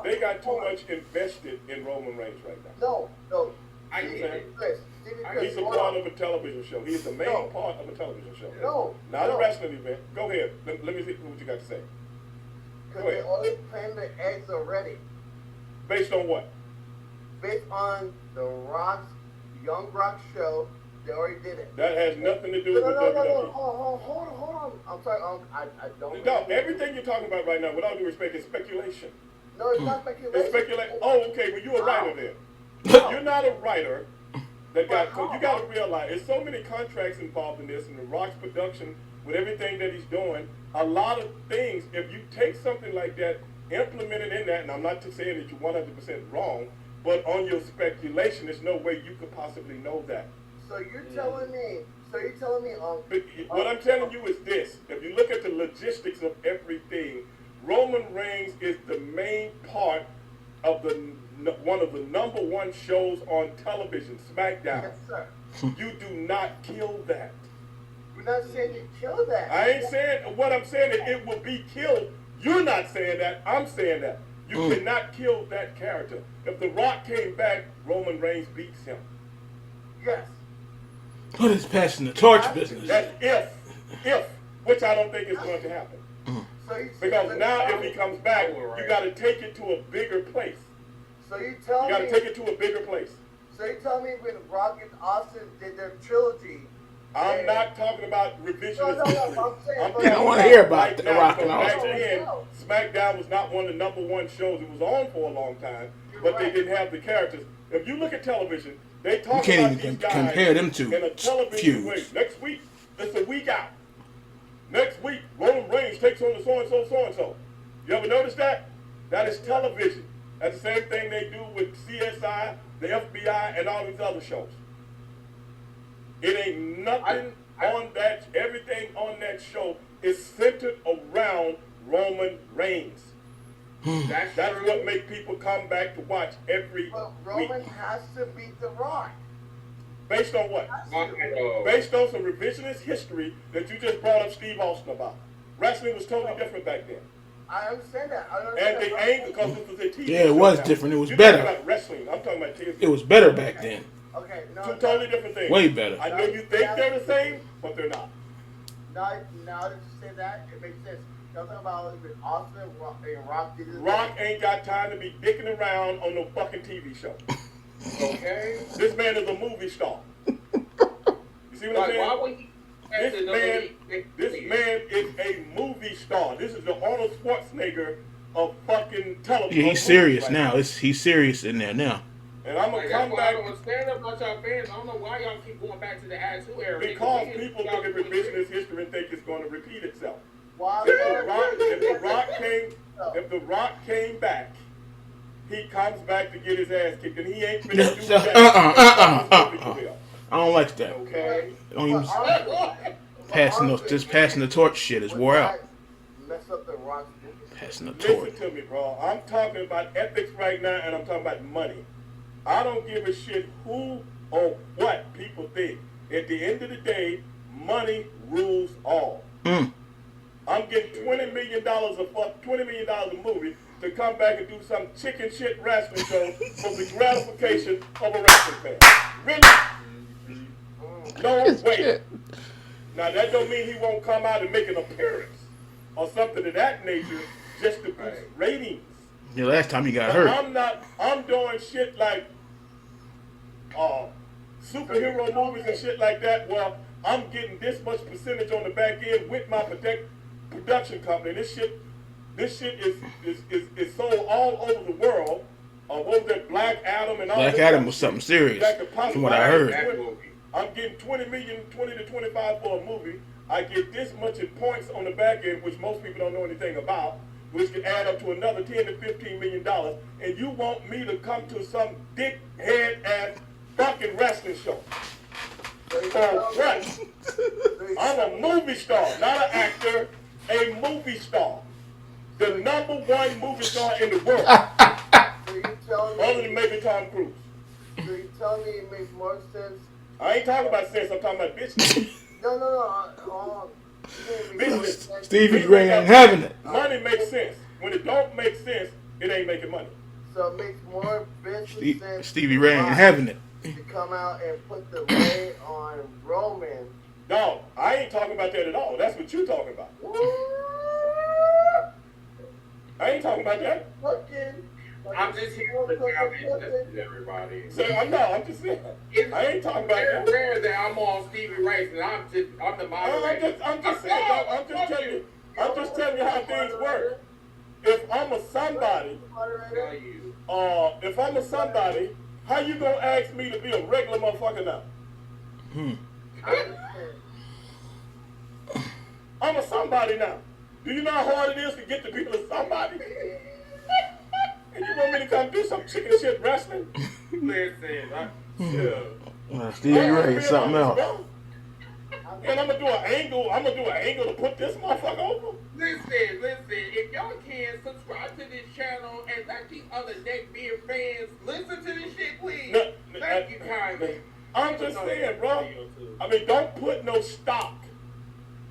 They got too much invested in Roman Reigns right now. No. I understand. Stevie He's a part of a television show. He's the main part of a television show. Not a wrestling event. Go ahead. Let me see what you got to say. Because they already planned the eggs already. Based on what? Based on the Rock's Young Rock show, they already did it. That has nothing to do with WWE. No. Hold on. I'm sorry. I don't. No, everything you're talking about right now, with all due respect, is speculation. No, it's not speculation. It's speculation. Oh, okay. Well, you're a writer then. You're not a writer. You got to realize there's so many contracts involved in this, and the Rock's production with everything that he's doing. A lot of things. If you take something like that, implement it in that, and I'm not saying that you're 100% wrong, but on your speculation, there's no way you could possibly know that. So you're telling me? What I'm telling you is this: if you look at the logistics of everything, Roman Reigns is the main part of one of the number one shows on television, SmackDown. Yes, sir. You do not kill that. We're not saying you kill that. I ain't saying, what I'm saying is it will be killed. You're not saying that. I'm saying that. You cannot kill that character. If The Rock came back, Roman Reigns beats him. Yes. What is passing the torch business? That's if, which I don't think is going to happen. Because now if he comes back, you got to take it to a bigger place. So you got to take it to a bigger place. So you tell me when Rock and Austin did their trilogy. I'm not talking about revisionist history. I don't want to hear about the Rock and Austin. SmackDown was not one of the number one shows. It was on for a long time, but they didn't have the characters. If you look at television, they talk about these guys compare them to in a television way. Next week, it's a week out. Next week, Roman Reigns takes on the so-and-so, so-and-so. You ever notice that? That is television. That's the same thing they do with CSI, the FBI, and all these other shows. It ain't nothing on that. Everything on that show is centered around Roman Reigns. That's what makes people come back to watch every week. Roman has to beat The Rock. Based on what? Based on some revisionist history that you just brought up Steve Austin about. Wrestling was totally different back then. I understand that. And the angle, because it was a TV show. Yeah, it was different. It was You're better. talking about wrestling. I'm talking about TV. It was better back then. Okay, no. Two totally different things. Way better. I know you think they're the same, but they're not. Now that you say that, it makes sense. Y'all talking about Austin and Rock did this. Rock ain't got time to be dicking around on no fucking TV show. Okay? This man is a movie star. You see what I'm saying? Why would he this man is a movie star. This is the Arnold Schwarzenegger of fucking television. Yeah, he's serious now. He's serious in there now. And I'm gonna come back. I don't understand about y'all fans. I don't know why y'all keep going back to the Attitude Era. Because people look at revisionist history and think it's going to repeat itself. Why? If the Rock came back, he comes back to get his ass kicked, and he ain't finna do that. I don't like that. Okay. Don't even passing the torch shit is wore out. Mess up the Rock. Passing the torch. Listen to me, bro. I'm talking about ethics right now, and I'm talking about money. I don't give a shit who or what people think. At the end of the day, money rules all. I'm getting $20 million a movie to come back and do some chicken shit wrestling show for the gratification of a wrestling fan. Really? No way. Now that don't mean he won't come out and make an appearance or something of that nature just to boost ratings. The last time he got hurt. I'm doing shit like superhero movies and shit like that. Well, I'm getting this much percentage on the back end with my production company. This shit is sold all over the world. What was that, Black Adam and all that? Black Adam was something serious, from what I heard. I'm getting $20 to 25 for a movie. I get this much in points on the back end, which most people don't know anything about, which can add up to another $10 to $15 million. And you want me to come to some dickhead ass fucking wrestling show? For what? I'm a movie star, not an actor, a movie star. The number one movie star in the world. Other than maybe Tom Cruise. So you tell me it makes more sense? I ain't talking about sense, I'm talking about business. No. Business. Stevie Ray ain't having it. Money makes sense. When it don't make sense, it ain't making money. So it makes more business sense. Stevie Ray ain't having it. To come out and put the weight on Roman. No, I ain't talking about that at all. That's what you talking about. I ain't talking about that. I'm just here to challenge everybody. So, I'm just saying. I ain't talking about that. It's rare that I'm on Stevie Ray and I'm the moderator. I'm just saying. I'm just telling you how things work. If I'm a somebody, how you gonna ask me to be a regular motherfucker now? I'm a somebody now. Do you know how hard it is to get to be a somebody? And you want me to come do some chicken shit wrestling? Listen, Stevie Ray is something else. And I'm gonna do an angle to put this motherfucker over. Listen, if y'all can subscribe to this channel and let these other neckbeard fans listen to this shit, please. Thank you kindly. I'm just saying, bro. I mean, don't put no stock.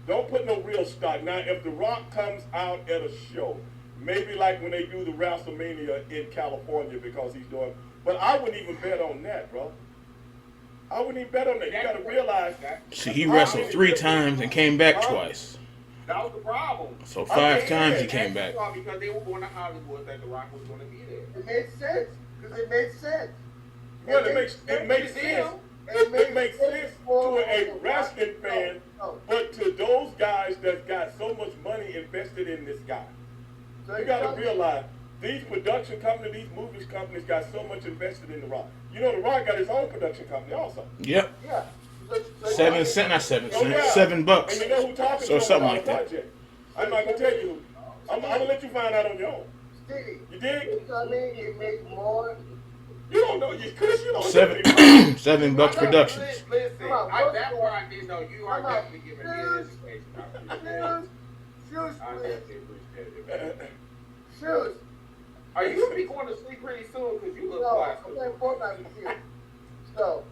Don't put no real stock. Now, if The Rock comes out at a show, maybe like when they do the WrestleMania in California because he's doing, but I wouldn't even bet on that, bro. I wouldn't even bet on that. You got to realize that. See, he wrestled 3 times and came back twice. That was the problem. So 5 times he came back. Because they were going to Hollywood that The Rock was going to be there. It made sense. Because it made sense. Well, it makes sense. It makes sense to a wrestling fan, but to those guys that got so much money invested in this guy. So you got to realize these production companies, these movies companies got so much invested in The Rock. You know, The Rock got his own production company also. Yep. Yeah. $7 $7. And you know who talking to him something about like the that. project. I'm not going to tell you who. I'm going to let you find out on your own. Stevie, You dig? I mean, it makes more. You don't know. Chris, you don't know. $7 Productions. Listen, that part I didn't know. You are definitely giving me an education. Shoes, I definitely appreciate it. Shoes. Are you going to be going to sleep pretty soon? Because you look plastic. I'm playing Fortnite with you. So.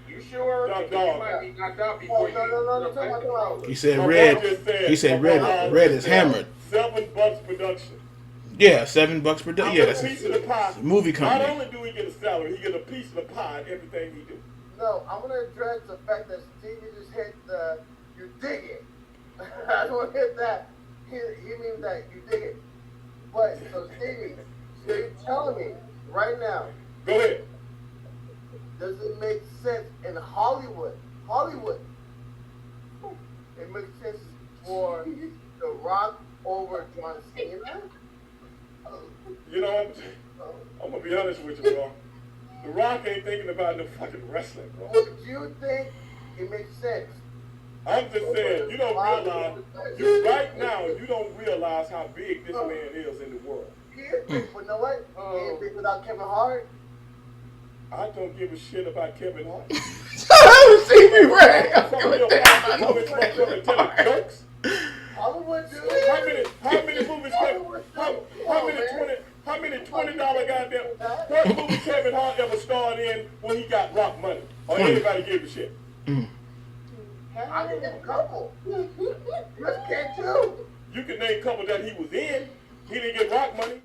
You sure? No, you might be knocked out before No. He said red. He said red is hammered. $7 production. Yeah, $7 production. Yeah, that's a piece of the pie. Movie company. Not only do he get a salary, he gets a piece of the pie in everything he do. No, I'm gonna address the fact that Stevie just hit the you dig it. I don't hit that. He means that you dig it. But so Stevie, so you're telling me right now. Go ahead. Does it make sense in Hollywood? It makes sense for The Rock over John Cena? You know, I'm going to be honest with you, bro. The Rock ain't thinking about no fucking wrestling, bro. Would you think it makes sense? I'm just saying, you don't realize, right now, you don't realize how big this man is in the world. He is big, but you know what? He ain't big without Kevin Hart. I don't give a shit about Kevin Hart. Stevie Ray. Jokes. Hollywood, dude. How many movies? How many $20 goddamn? What movie Kevin Hart ever starred in when he got rock money? Or anybody gave a shit? I can name a couple. Just can't too. You can name a couple that he was in. He didn't get rock money.